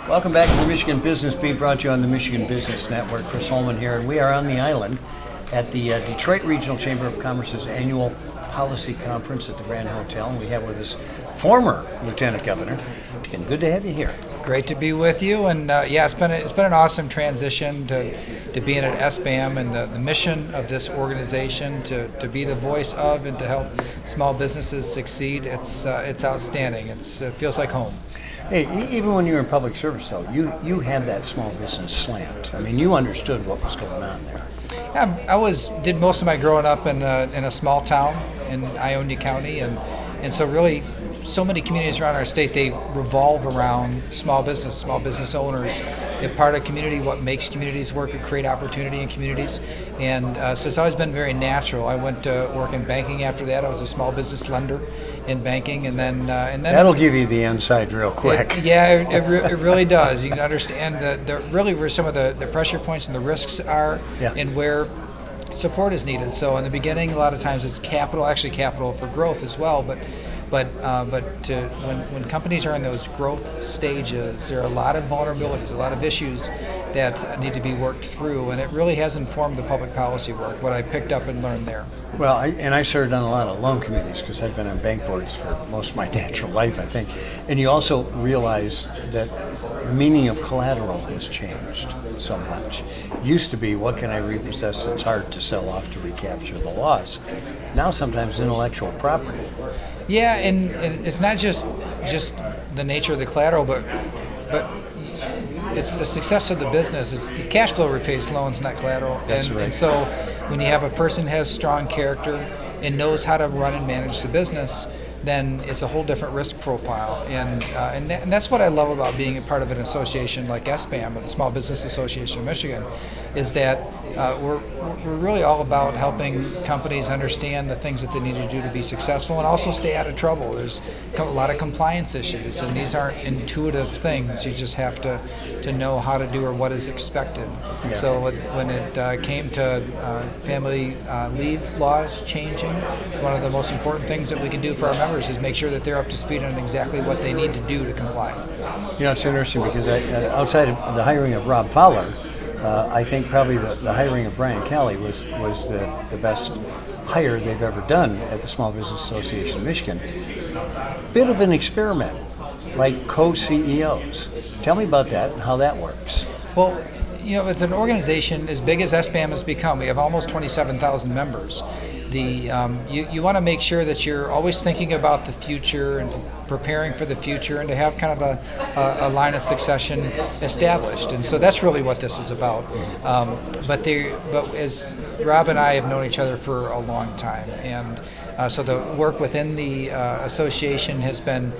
Welcome back to the Michigan Business Beat, brought to you on the Michigan Business Network. Chris Holman here, and we are on the island at the Detroit Regional Chamber of Commerce's annual Policy Conference at the Grand Hotel, and we have with us former Lieutenant Governor. And good to have you here. Great to be with you, and it's been an awesome transition to being at SBAM and the mission of this organization to be the voice of and to help small businesses succeed. It's outstanding. It feels like home. Hey, even when you were in public service, though, you had that small business slant. I mean, you understood what was going on there. Yeah, did most of my growing up in a small town in Ionia County, and so really, so many communities around our state, they revolve around small business owners. They're part of community, what makes communities work and create opportunity in communities. And so it's always been very natural. I went to work in banking after that. I was a small business lender in banking, and then that'll give you the inside real quick. It really does. You can understand really where some of the pressure points and the risks are, and where support is needed. So in the beginning, a lot of times it's capital for growth as well, but when companies are in those growth stages, there are a lot of vulnerabilities, a lot of issues that need to be worked through, and it really has informed the public policy work, what I picked up and learned there. Well, I served on a lot of loan committees because I've been on bank boards for most of my natural life, I think. And you also realize that the meaning of collateral has changed so much. It used to be, what can I repossess that's hard to sell off to recapture the loss? Now sometimes intellectual property. Yeah, and it's not just the nature of the collateral, but it's the success of the business. It's cash flow repays loans, not collateral. That's right. And so when you have a person who has strong character and knows how to run and manage the business, then it's a whole different risk profile. And that's what I love about being a part of an association like SBAM, the Small Business Association of Michigan, is that we're really all about helping companies understand the things that they need to do to be successful and also stay out of trouble. There's a lot of compliance issues, and these aren't intuitive things. You just have to know how to do or what is expected. Yeah. So when it came to family leave laws changing, it's one of the most important things that we can do for our members is make sure that they're up to speed on exactly what they need to do to comply. You know, it's interesting because outside of the hiring of Rob Fowler, I think probably the hiring of Brian Calley was the best hire they've ever done at the Small Business Association of Michigan. Bit of an experiment, like CoCEOs. Tell me about that and how that works. Well, you know, it's an organization as big as SBAM has become. We have almost 27,000 members. You want to make sure that you're always thinking about the future and preparing for the future, and to have kind of a line of succession established. And so that's really what this is about. But as Rob and I have known each other for a long time, and so the work within the association has been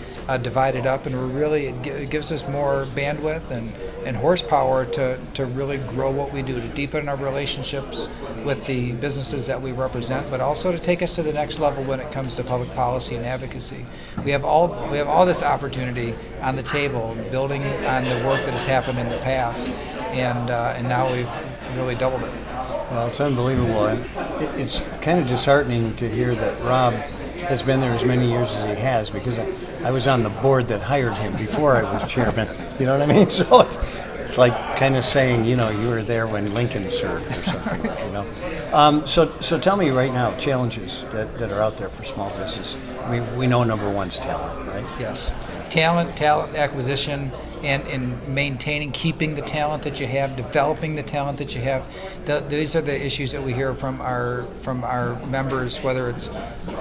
divided up, and it gives us more bandwidth and horsepower to really grow what we do, to deepen our relationships with the businesses that we represent, but also to take us to the next level when it comes to public policy and advocacy. We have all this opportunity on the table, building on the work that has happened in the past, and now we've really doubled it. Well, it's unbelievable, and it's kind of disheartening to hear that Rob has been there as many years as he has, because I was on the board that hired him before I was chairman. You know what I mean? So it's like kind of saying, you know, you were there when Lincoln served or something. You know. So tell me right now, challenges that are out there for small business. I mean, we know number one's talent, right? Yes, talent acquisition. And maintaining, keeping the talent that you have, developing the talent that you have. These are the issues that we hear from our members, whether it's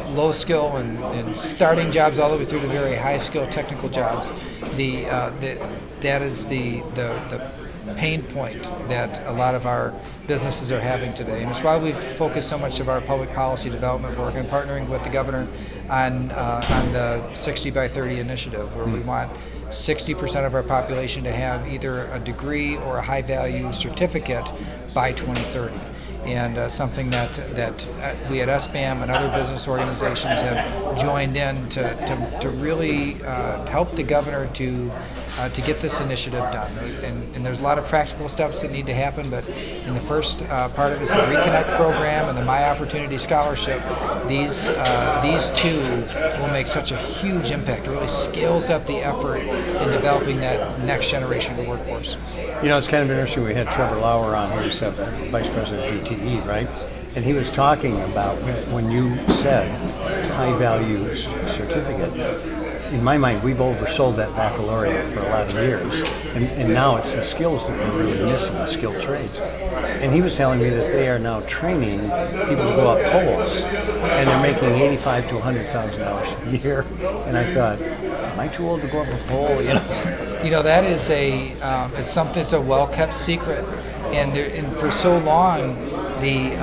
low skill and starting jobs all the way through to very high skill technical jobs. That is the pain point that a lot of our businesses are having today, and it's why we've focused so much of our public policy development work and partnering with the governor on the 60 by 30 initiative, where we want 60% of our population to have either a degree or a high-value certificate by 2030. and something that we at SBAM and other business organizations have joined in to really help the governor to get this initiative done. And there's a lot of practical steps that need to happen, but in the first part of this Reconnect program and the My Opportunity Scholarship, these two will make such a huge impact. It really scales up the effort in developing that next generation of the workforce. You know, it's kind of interesting. We had Trevor Lauer on, who's Vice President of DTE, right? And he was talking about when you said high value certificate. In my mind, we've oversold that baccalaureate for a lot of years, and now it's the skills that we're really missing, the skilled trades. And he was telling me that they are now training people to go up poles, and they're making $85,000 to $100,000 a year. And I thought, am I too old to go up a pole? You know, that is it's something. It's a well-kept secret, and for so long, the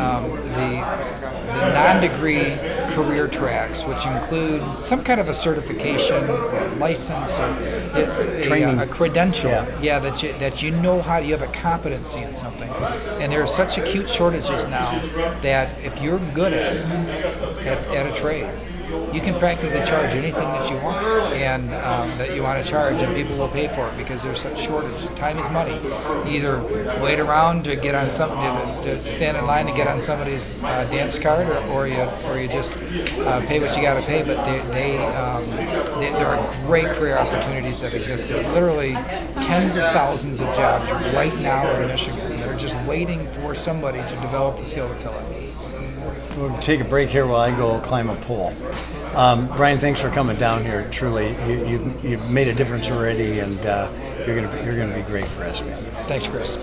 non-degree career tracks, which include some kind of a certification or a license or a credential, that you know how you have a competency in something. And there are such acute shortages now that if you're good at a trade, you can practically charge anything that you want and that you want to charge, and people will pay for it because there's such shortage. Time is money. You either wait around to get on something, to stand in line to get on somebody's dance card, or you just pay what you got to pay. But there are great career opportunities that exist. There's literally tens of thousands of jobs right now in Michigan that are just waiting for somebody to develop the skill to fill it. We'll take a break here while I go climb a pole. Brian, thanks for coming down here. Truly, you've made a difference already, and you're going to be great for SBAM. Thanks, Chris.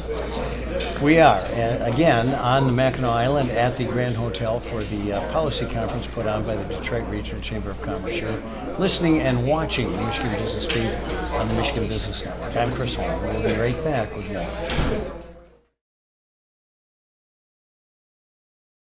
We are, again, on the Mackinac Island at the Grand Hotel for the policy conference put on by the Detroit Regional Chamber of Commerce. You're listening and watching the Michigan Business Feed on the Michigan Business Network. I'm Chris Holman. We'll be right back with more.